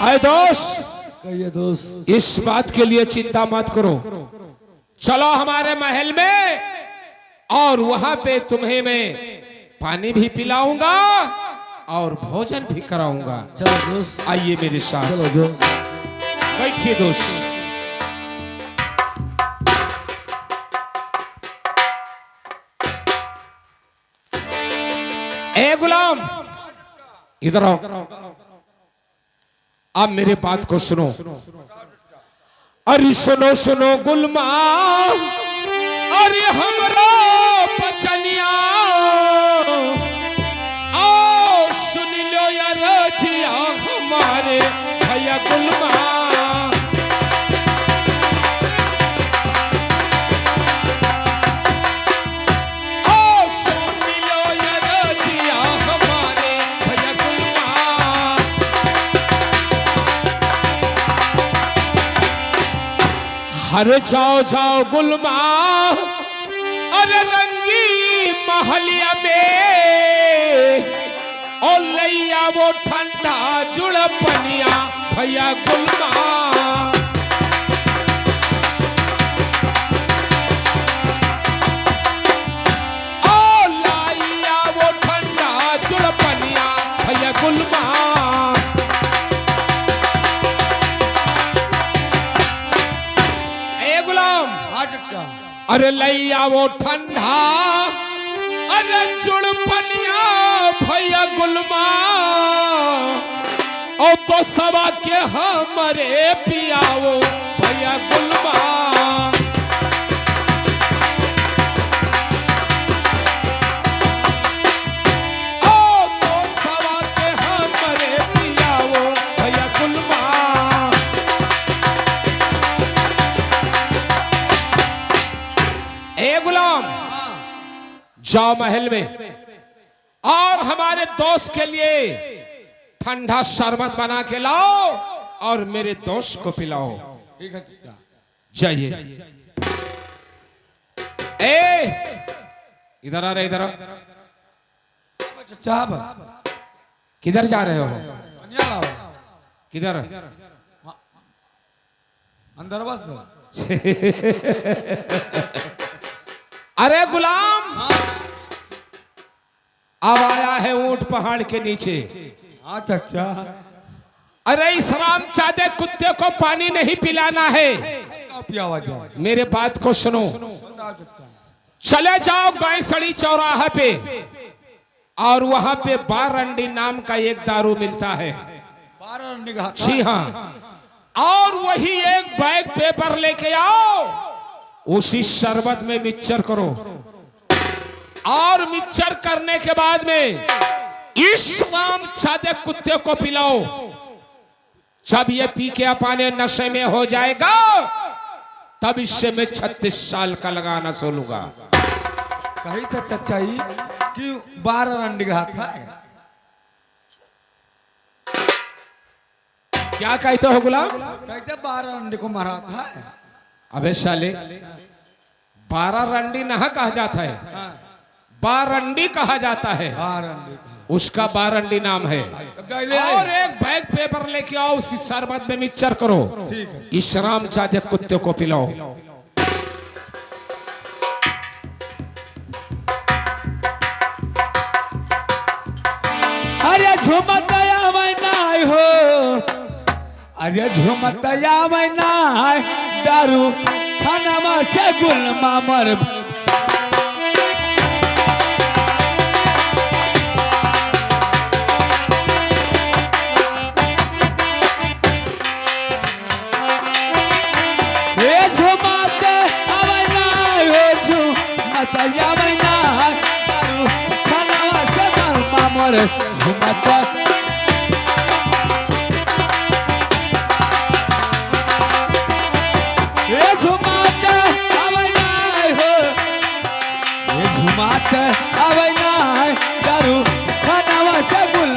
अरे दोस्त, कहिए दोस्त। इस बात के लिए चिंता मत करो, चलो हमारे महल में और वहां पे तुम्हें मैं पानी भी पिलाऊंगा और भोजन भी कराऊंगा। चलो दोस्त, आइए मेरे साथ। चलो दोस्त, बैठिए दोस्त। ए गुलाम, इधर आओ। अब मेरे बात को सुनो। अरे सुनो सुनो गुलमा, अरे हमरा बचनिया, आओ सुन लो यार जिया हमारे भैया गुलमा। अरे जाओ जाओ गुलमा, अरे रंगी महलिया में और लैया वो ठंडा जुड़ पनिया भैया गुलमा। ओ लैया वो ठंडा जुड़ पनिया भैया गुलमा। अरे लैया वो ठंडा, अरे जुड़ पनिया भैया गुलमा, और तो सवा के हमारे पियाओ भैया गुलमा। ओ तो सवा के हमारे पियाओ भैया गुलमा। ए गुलाम, जाओ महल में और हमारे दोस्त के लिए ठंडा शरबत बना के लाओ और मेरे दोस्त को पिलाओ। ठीक है। जाइए। ए इधर आ रहे, इधर चाहब किधर जा रहे हो? किधर? अंदर बस। अरे गुलाम, अब आया है ऊंट पहाड़ के नीचे। अच्छा। अरे इस रामचादे कुत्ते को पानी नहीं पिलाना है। मेरे बात को सुनो। चले जाओ गायसड़ी चौराहा पे और वहां पे बारंडी नाम का एक दारू मिलता है। जी हाँ, और वही एक बैग पेपर लेके आओ, उसी शरबत में मिक्सचर करो और मिक्सचर करने के बाद में इस रामचादे कुत्ते को पिलाओ। जब ये पी के अपने नशे में हो जाएगा, तब इससे मैं 36 साल का लगाना सोलूंगा। कही था चचाई कि 12 रंडी घात है। क्या कहते हो गुलाम? कहते 12 रंडी को मारा था। अबे साले, 12 रंडी नहीं कहा जाता है, बारंडी कहा जाता है। उसका बारंडी नाम है। और एक बैग पेपर लेके आओ, उसी शरबत में मिक्सचर करो, इस रामचादे कुत्ते को पिलाओ। अरे झुमतया मैना हो, अरे झुमतया मैना दारू खाना में से गुलमा मर। झुमता ये झुमाते अवना हो, ये झुमाते अवना दारू खाना से गुल।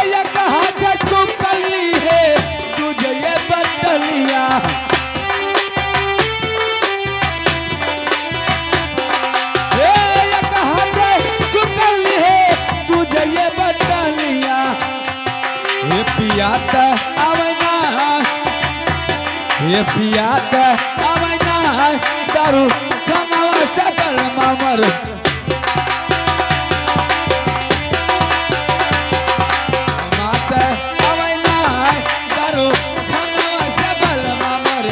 ये कहा के चुकली है तुझे ये बदलिया। ये पियात अवैना दारू खानावा सकल मामर मात अवैना दारू खानावा सकल मामर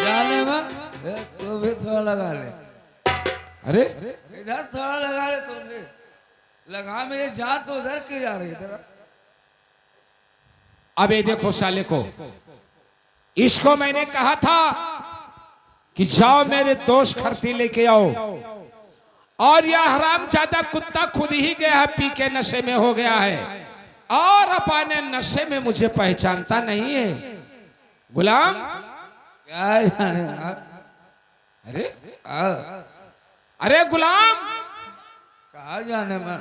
जाने में तो भी थोड़ा लगा ले अरे इधर थोड़ा लगा ले तुमने लगा मेरे जा तो उधर क्यों जा रही इधर अब ये देखो साले को, इसको मैंने कहा था कि जाओ मेरे दोस्त खरती लेके आओ, और यह हरामजादा कुत्ता खुद ही गया है, पी के नशे में हो गया है और अपने नशे में मुझे पहचानता नहीं है। गुलाम क्या जाने अरे अरे गुलाम, कहा जाने में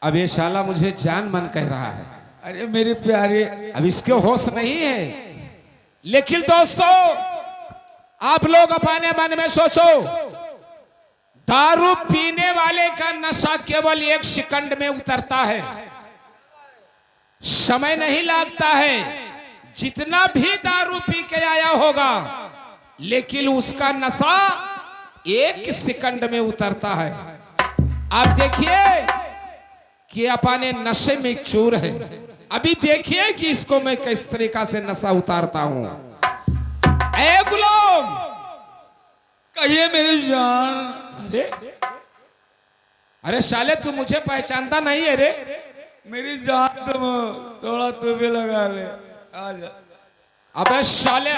अब ये शाला मुझे जान मन कह रहा है। अरे मेरे प्यारे अब इसके होश नहीं है। लेकिन दोस्तों आप लोग अपने मन में सोचो, दारू पीने वाले का नशा केवल 1 सेकंड में उतरता है, समय नहीं लगता है। जितना भी दारू पी के आया होगा लेकिन उसका नशा 1 सेकंड में उतरता है। आप देखिए कि अपने नशे में चूर है। अभी देखिए कि इसको मैं किस तरीका से नशा उतारता हूं। ए गुलाम, कहिए मेरी जान। अरे अरे साले तू मुझे पहचानता नहीं है रे? मेरी जान तुम थोड़ा तू भी लगा ले, आ जा। अबे साले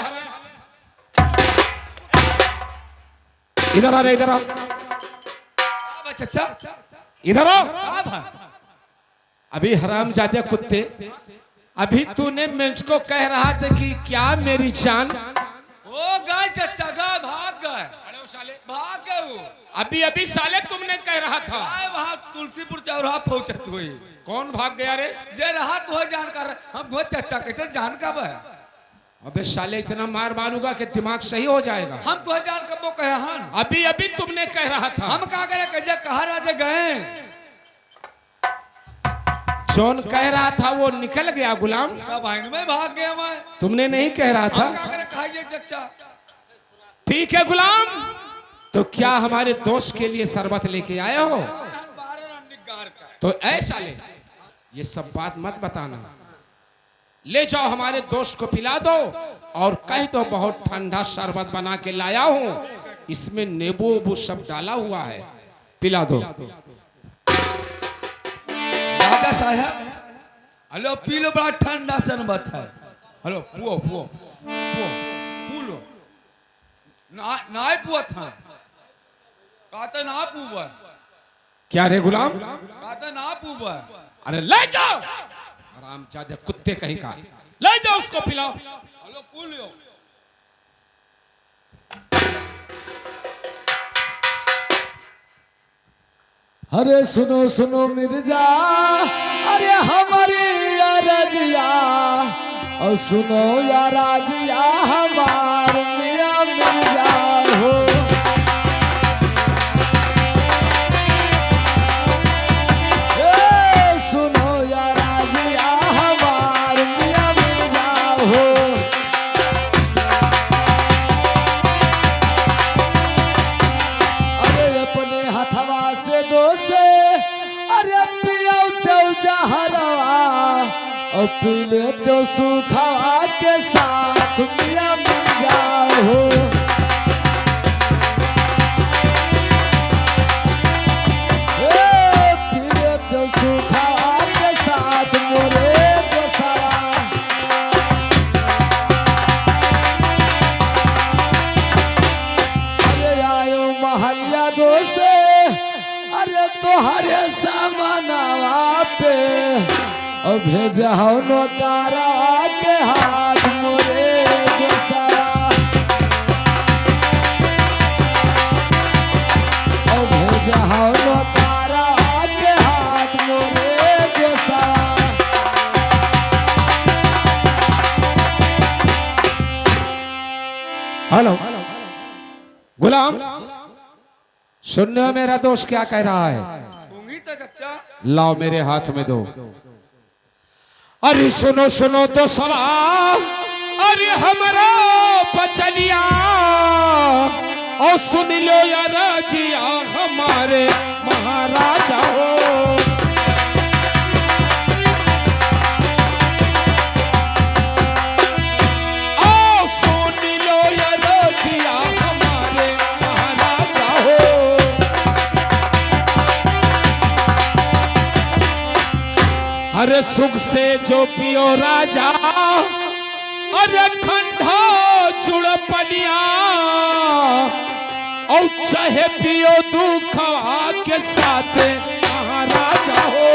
इधर आ रे, इधर आ, चाचा इधर आ। भाई अभी हरामजादे कुत्ते, अभी तूने मुझको कह रहा था कि क्या मेरी जान, ओ गए चाचा गए, भाग गए, भाग गए वो। अभी अभी साले तुमने कह रहा था वहाँ तुलसीपुर चौराहा पहुंचत हुई। कौन भाग गया रे? जे रहा तो जानकार हम वो चाचा कैसे जान कब है? अबे साले इतना मार मारूंगा कि दिमाग सही हो जाएगा। हम तो जान कब वो कहे हन? अभी अभी तुमने कह रहा था। हम कहा करे कहे कहा राजे गए, जौन कह रहा था वो निकल गया गुलाम। तब आइन में भाग गया मैं। तुमने नहीं कह रहा था। हम कहा करे कहा चाचा। ठीक है गुलाम, तो क्या हमारे दोस्त के लिए शरबत लेके आए हो? तो ऐसा ले, ये सब बात मत बताना, ले जाओ हमारे दोस्त को पिला दो और कह दो बहुत ठंडा शरबत बना के लाया हूं, इसमें नींबू वबू सब डाला हुआ है, पिला दो। Dada Saheb hello P low, बड़ा ठंडा शरबत है। हेलो पुओ पुओ पुओ पू लो ना पुआ था कहते ना पुआ। क्या रे गुलाम? कहते ना पुआ। अरे ले जाओ, हरामजादे कुत्ते कहीं का, ले जाओ उसको पिलाओ। हेलो पू लो। अरे सुनो सुनो मिर्जा, अरे हमारी रजिया, और सुनो या राजिया हमार मियां मिर्जा हो। ए सुनो या राजिया हमार मियां मिर्जा हो। अरे अपने हथवा से दो से, अरे पिया तो जहरवा और पी ले तो सुखवा के साथ मियां मिर्जा हो। पी ले तो सुखवा के साथ मोरे दोसवा। अरे आयो महलिया दो से, अरे तोहरे सामनावा पे और भेजा हो नोतारा के हाथ मोरे दोसरा। और भेजा हो नोतारा के हाथ मोरे दोसरा। हेलो गुलाम, सुनने हो मेरा दोस्त क्या कह रहा है? दूंगी तो चाचा। लाओ मेरे हाथ में दो। अरे सुनो सुनो तो सवाल, अरे हमारा बचनिया और सुन लो यार जिया हमारे महाराजा हो। ओ सुन लो यार जिया हमारे महाराजा हो। हर सुख से जो पियो राजा, अरे ठंडा जुड़ पनिया और चाहे पियो दुखवा के साथ महाराजा हो।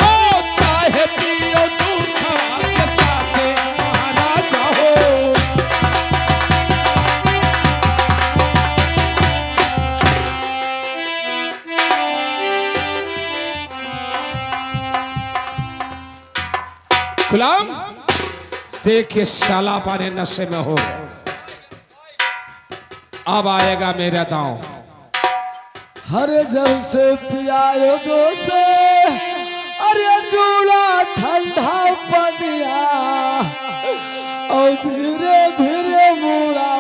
और चाहे पियो दुखवा के साथ महाराजा हो। गुलाम देखिए साला पाने नशे में हो, अब आएगा मेरा दांव। हर जल से पियायो दो से, अरे चूड़ा ठंडा पनिया और धीरे धीरे मुड़ा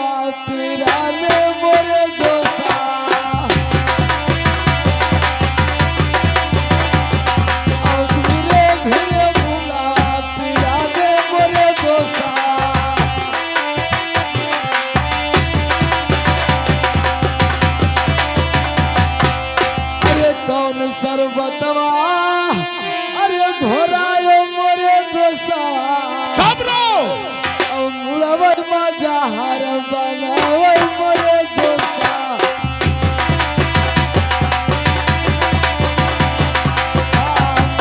पिराने मोरे दोसा। और धीरे धीरे मुड़ा पिराने मोरे दोसा। कौन सरबतवा अरे घोरायो मोरे दोसा। चाबरो और मुड़वर मजहर बनावे मोरे दोसा।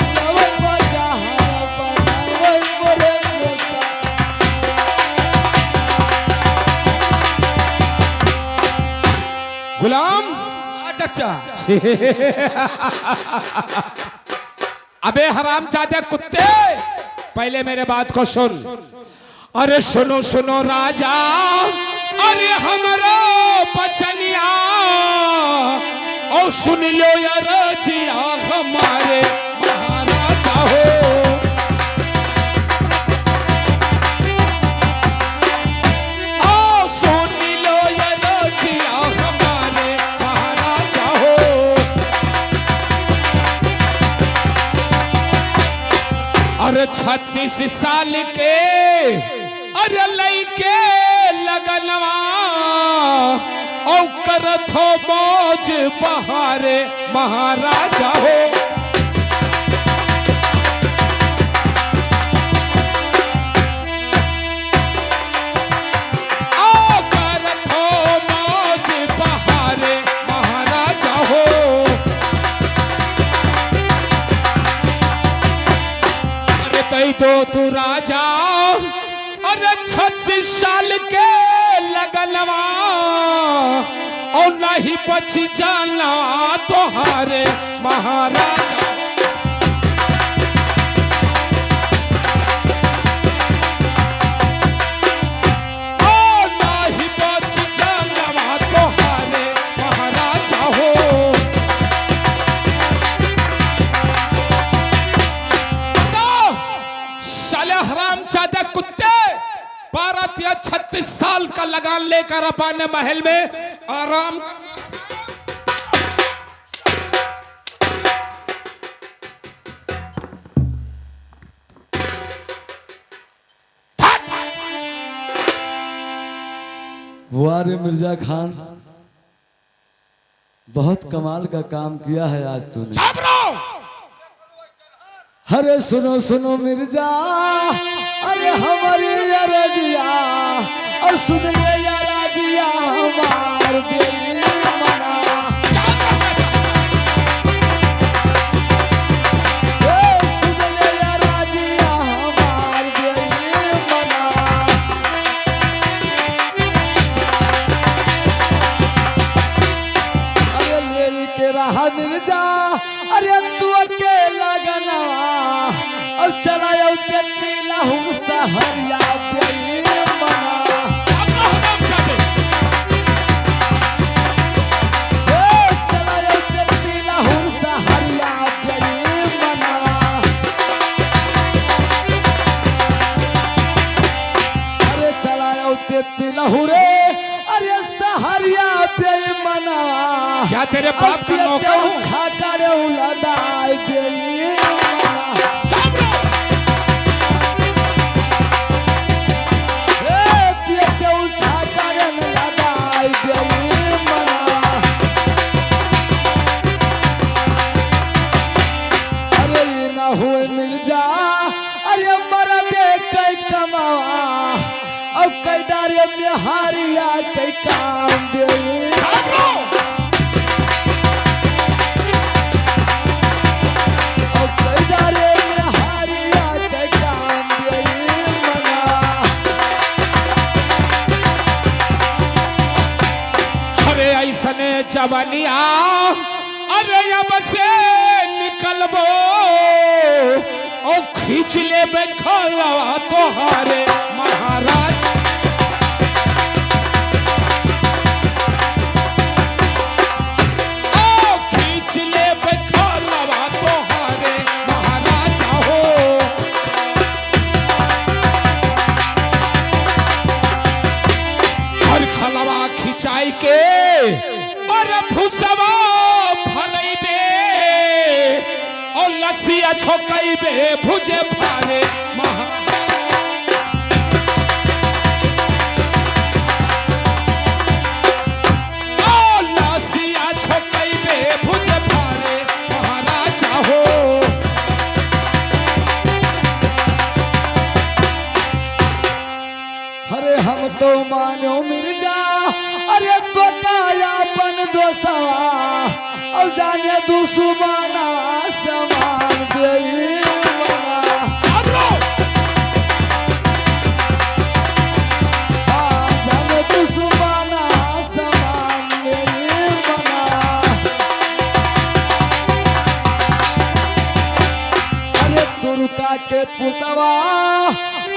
मुड़वर मजहर बनावे मोरे दोसा। गुलाम चाचा अबे हरामजादे कुत्ते, पहले मेरे बात को सुन। अरे सुनो सुनो राजा, अरे हमारा बचनिया और सुन लो यार जिया हमारे महाराजा हो। ओ सुन लो यार जिया हमारे महाराजा हो। अरे 36 साल के अरे लइके लगनवा और करत हो मौज बहारे महाराजा हो। ओ करत हो मौज बहारे महाराजा हो। अरे तई दो तू राजा, अरे 36 साल के लगनवा और नहीं बची जाना तोहारे महाराजा। और नहीं बची जाना तोहारे महाराजा हो। तो साले हरामजादे कुत्ते, 12 या 36 साल का लगान लेकर अपने महल में आराम। वारे मिर्जा खान, बहुत कमाल का काम किया है आज तूने। चाबरो अरे सुनो सुनो मिर्जा, अरे हमारी रजिया और सुन ले या राजिया हमार बेईमाना। सुन ले या राजिया हमार बेईमाना। अरे ले के रहा मिर्जा, अरे तू अकेला गनवा और चलायो तेरी लाहौर सहरिया बेईमाना। चला लहुरे अरे सहरिया बेईमाना क्या तेरे बाप का नौकर हूँ? छाकरे उलदाई बेईमाना ए पियते छाकरे उलदाई बेईमाना अरे ना हुए मिर्जा अरे मरा दे कई कमावा अब कई डारे में हारिया कई काम दे अब कई डारे में हारिया कई काम दे मना अरे ऐसने जवानिया अरे अब से निकलबो ओ खींच ले बेखलवा तोहारे महाराज ओ खींच ले बेखलवा तोहारे महाराज हो और खलवा खिंचाई के और भूसवा भरइबे और लसिया छोकइबे भुजे भारे महा और लसिया छोकइबे भुजे भारे महाराजा हो अरे हम तो मानो मिर्जा अरे तो कायापन दोसवा और जाने दुश्मना समान बेईमाना हाँ जाने दुश्मना समान बेईमाना अरे तुर्का के पुतवा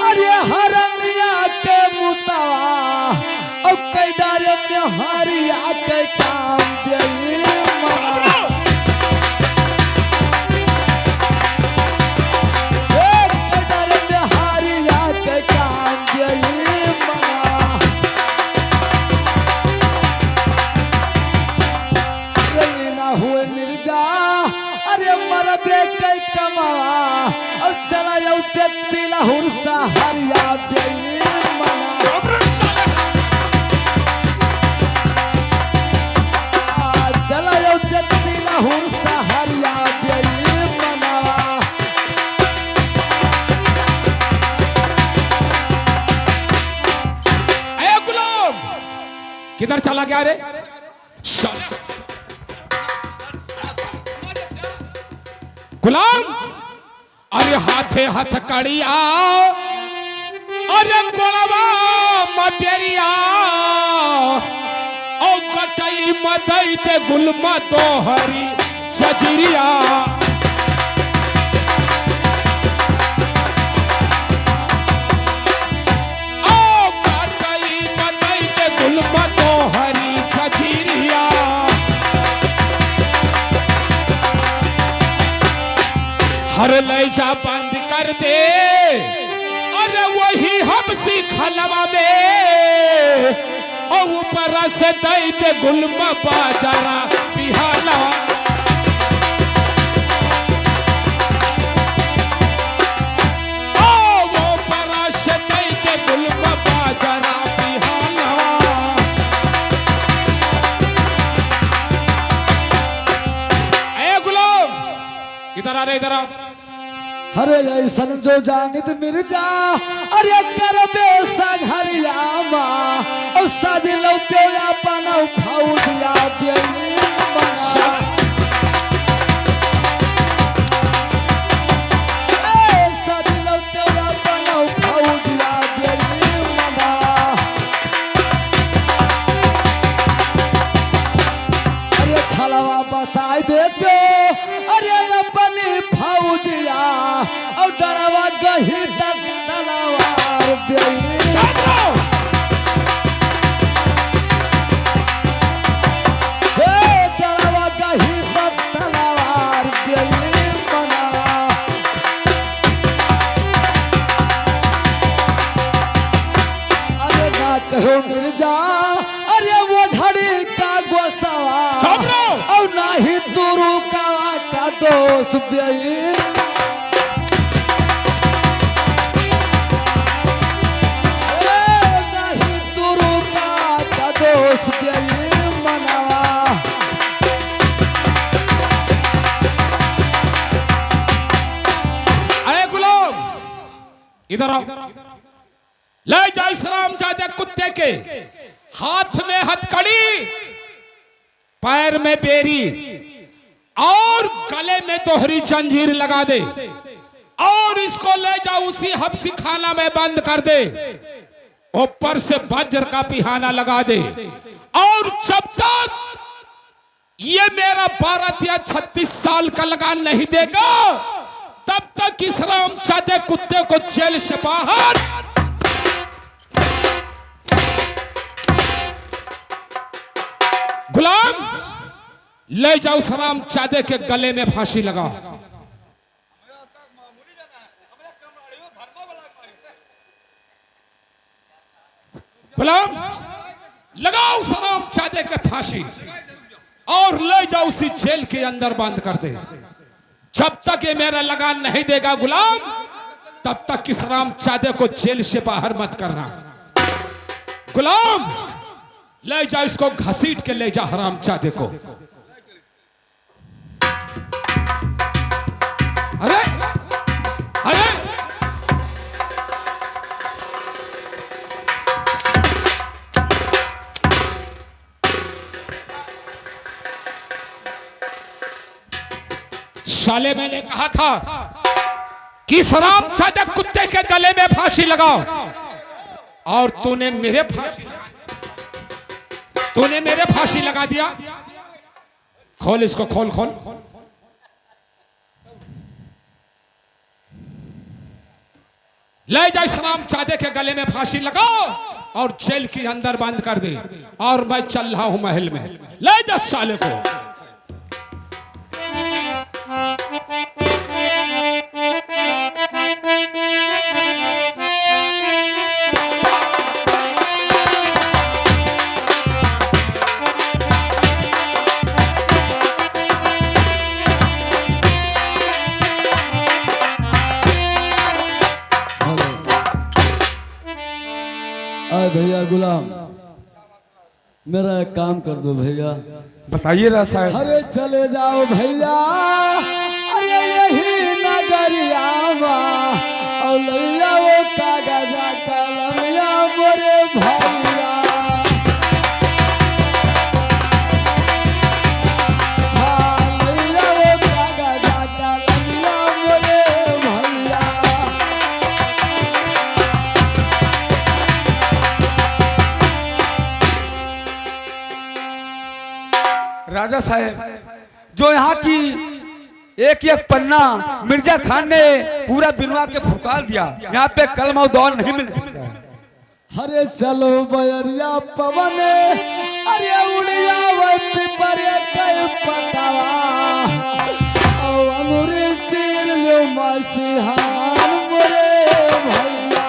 अरे हरनिया के मुतवा और कई डारे में हरिया के काम बेईमाना कई डारे में हरिया के काम बेईमाना अरे ना हुए मिर्जा अरे मरदे कई कमावा और चला जाऊ तेती लहुर सहरिया बेईमाना चला जाऊ तेती लहुर सहरिया बेईमाना ए गुलाम किधर चला गया रे गुलाम अरे हाथे हाथ कड़िया अरे गोलवा मपेरिया ओ कटई मदई ते गुलमा तोहरी जजिरिया ओ कटई मदई ते गुलमा तोहरी जजिरिया हर ले जा बंद कर दे अरे वही हमसी खलवा में और ऊपर से दई दे गुलमा बाजारा बिहाला ओ वो ऊपर से दई दे गुलमा बाजारा बिहाला ए गुलाम इधर आ रे इधर आ अरे ऐसन जो जानित मिर्जा अरे करबे संघरिया माँ और सज लौटे अपन फौजिया बेईमाना सज लौटे अपन फौजिया बेईमाना अरे खलवा बसाई देते अरे अपनी फौजिया और डरवा गही तलवार बेईमाना हे डरवा गही कहो मिर्जा अरे वो झड़ी का गोसावा और नहीं तुरु का दोष बेई नहीं तुरु का दोष बेई मनावा अरे गुलाम इधर आओ ले जा इस रामजादे कुत्ते के हाथ में हथकड़ी पैर में बेरी और गले में दोहरी जंजीर लगा दे और इसको ले जा उसी हब्सी खाना में बंद कर दे ऊपर से वज्र का पिहाना लगा दे और जब तक ये मेरा 12 या 36 साल का लगान नहीं देगा तब तक इस रामजादे कुत्ते को जेल से बाहर गुलाम ले जाओ उस रामजादे के गले में फांसी लगाओ गुलाम लगाओ उस रामजादे के फांसी और ले जाओ उसी जेल के अंदर बंद कर दे जब तक ये मेरा लगान नहीं देगा गुलाम तब तक इस रामजादे को जेल से बाहर मत करना गुलाम ले जा इसको घसीट के ले जा हरामजादे को अरे अरे साले मैंने कहा था कि इस रामजादे कुत्ते के गले में फांसी लगाओ और तूने मेरे फांसी लगा दिया खोल इसको खोल खोल ले जा इस रामजादे के गले में फांसी लगाओ और जेल के अंदर बंद कर दे और मैं चल रहा हूं महल में ले जा साले को भैया गुलाम मेरा एक काम कर दो भैया बताइए ना साहब अरे चले जाओ भैया अरे यही नगरिया और लैया वो कागजा कलमिया मोरे भैया हाँ लैया वो कागजा कलमिया मोरे भैया राजा साहब जो यहाँ की एक एक पन्ना मिर्जा खान ने पूरा बिनवा के फुकार दिया यहाँ पे कलम और दौर नहीं मिल अरे चलो बयरिया पवन अरे उड़िया वो पिपर कई पतावा और अनुरी चीर लो मसीहान मोरे भैया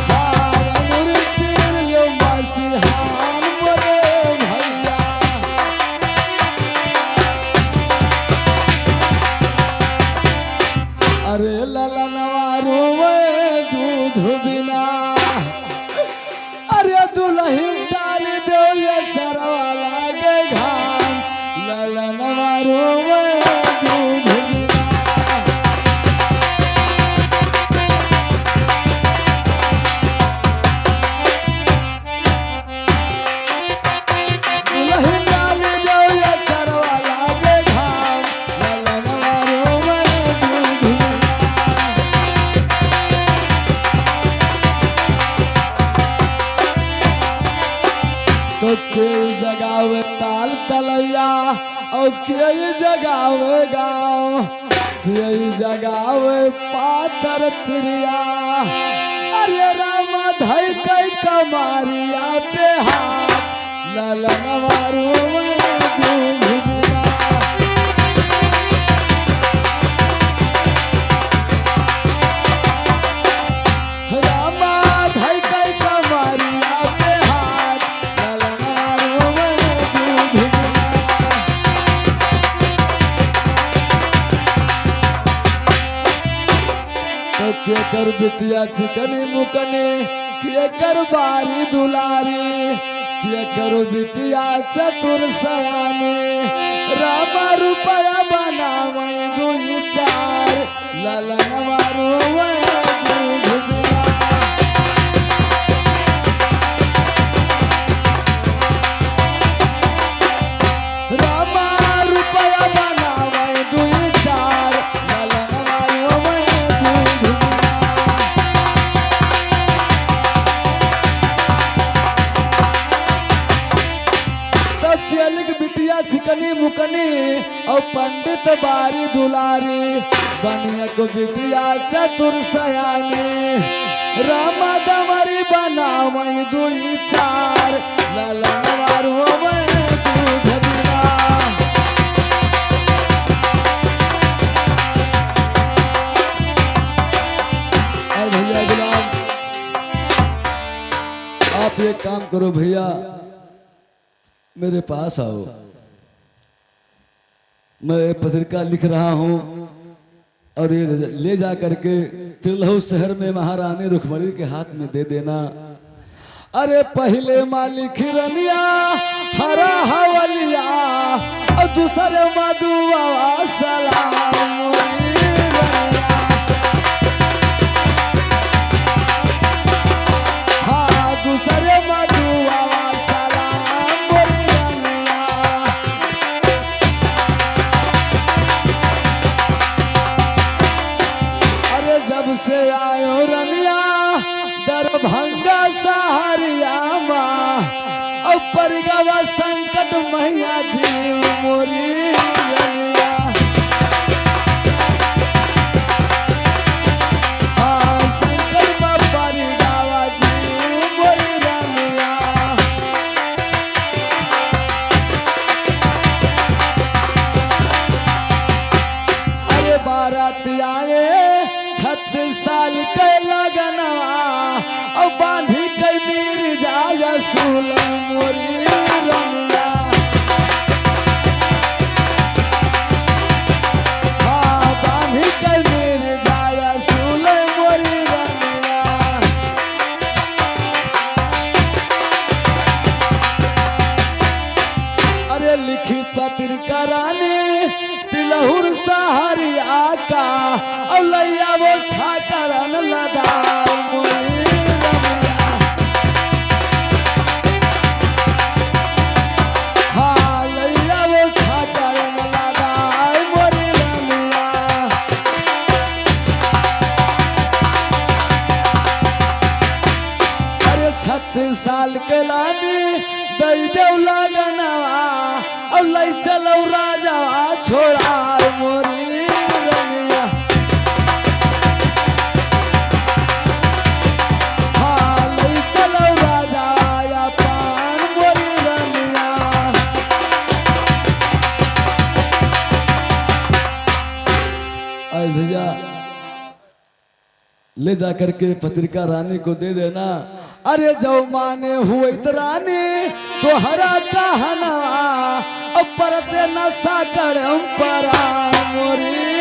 हाँ अनुरी चीर लो मसीहान मोरे भैया अरे ललनवारू में दूध बिना अरे दुल्हन डाल दो ये चरवा लागे घाम ललनवारू में दूध बिना दुल्हन डाल दो ये चरवा लागे घाम ललनवारू में दूध बिना तो कोई जगावे ताल तलैया और कोई जगावे गाँव कोई जगावे पातर त्रिया अरे राम धई कई कमारिया पे हाथ ललन मारू में दूध बिना के कर बिटिया चिकनी मुकनी के कर बारी दुलारी के करो बिटिया चतुर सयानी रामा रुपया बनावे दुई चार ललन मारो दूध बिना रामा रुपया बनावे दुई चार ललन मारो दूध बिना तेलिक बिटिया चिकनी मुकनी और पंडित बारी दुलारी बनिया को बिटिया चतुर सयानी रामा दमरी बनावई दुई चार ललन मारो दूध बिना भैया गुलाम आप एक काम करो भैया मेरे पास आओ मैं पत्रिका लिख रहा हूं और ये ले जा करके तिलहू शहर में महारानी रुक्मणी के हाथ में दे देना। अरे पहले मालिक रनिया हरा हवलिया और दूसरे मधुआ सलाम रनिया हाँ दूसरे मधुआ से आयो रनिया दरभंगा सहरिया माँ और परगवा संकट मैया दी मोरी रनिया हाँ संकट में परगवा जी मोरी रनिया अरे बारात आए 36 साल के लगनवा और बांधी के मीर जाया सुल मोरी रनिया हाँ बांधी के मीर जाया सुल मोरी रनिया अरे लिखी पत्रिका रानी तिलहुर सहरिया का और लैया वो छाकरन लदा मोरी रनिया हाँ लैया वो छाकरन लदा मोरी रनिया अरे 36 साल के लानी दई देव लगनवा और लै चलो राजा छोड़ा मोरी रनिया हाँ लै चलो राजा या पान मोरी रनिया अरे भैया ले जा करके पत्रिका रानी को दे देना। अरे जो माने हुए रानी तो हरा कहना परते नशा कर परा मोरी